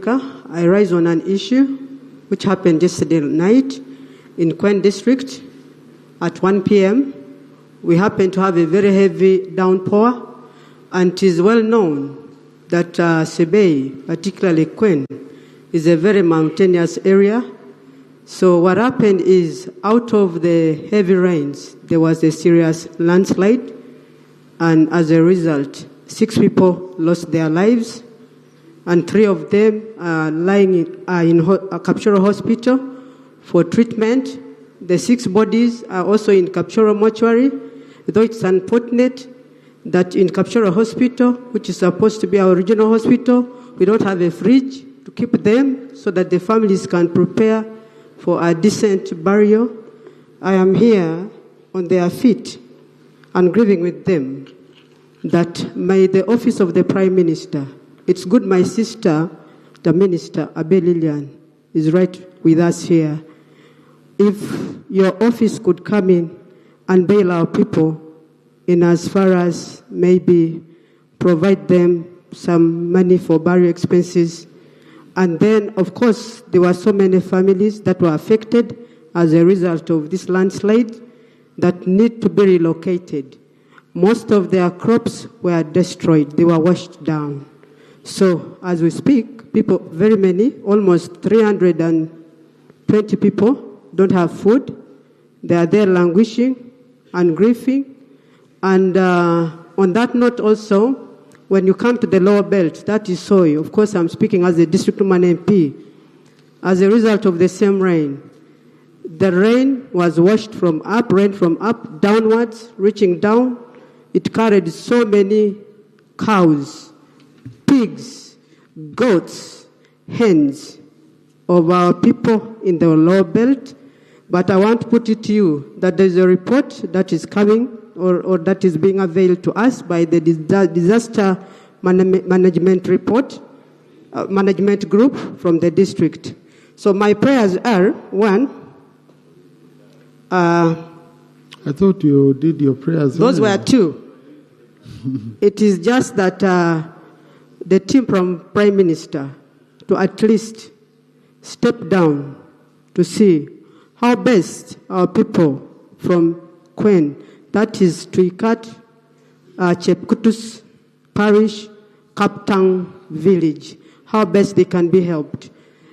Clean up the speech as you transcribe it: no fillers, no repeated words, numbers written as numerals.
I rise on an issue which happened yesterday night in Kween district at 1 p.m. We happened to have a very heavy downpour, and it is well known that Sebei, particularly Kween, is a very mountainous area. So what happened is, out of the heavy rains, there was a serious landslide, and as a result, 6 people lost their lives, and 3 of them are lying in Kapchorwa Hospital for treatment. The 6 bodies are also in Kapchorwa Mortuary, though it's unfortunate that in Kapchorwa Hospital, which is supposed to be our regional hospital, we don't have a fridge to keep them so that the families can prepare for a decent burial. I am here on their feet and grieving with them that may the office of the Prime Minister, it's good my sister, the Minister, Abe Lilian, is right with us here. If your office could come in and bail our people in as far as maybe provide them some money for burial expenses. And then, of course, there were so many families that were affected as a result of this landslide that need to be relocated. Most of their crops were destroyed. They were washed down. So, as we speak, people, very many, almost 320 people don't have food. They are there languishing and grieving. And on that note also, when you come to the lower belt, that is soil. Of course, I'm speaking as a District Woman MP. As a result of the same rain, the rain was washed from up, rain from up, downwards, reaching down. It carried so many cows, pigs, goats, hens of our people in the lower belt. But I want to put it to you that there's a report that is coming or that is being availed to us by the disaster management report, management group from the district. So my prayers are, one, I thought you did your prayers. Those were 2. It is just that the team from Prime Minister to at least step down to see how best our people from Kween, that is Cherukut, Cherukut Parish, Kaptang Village, how best they can be helped.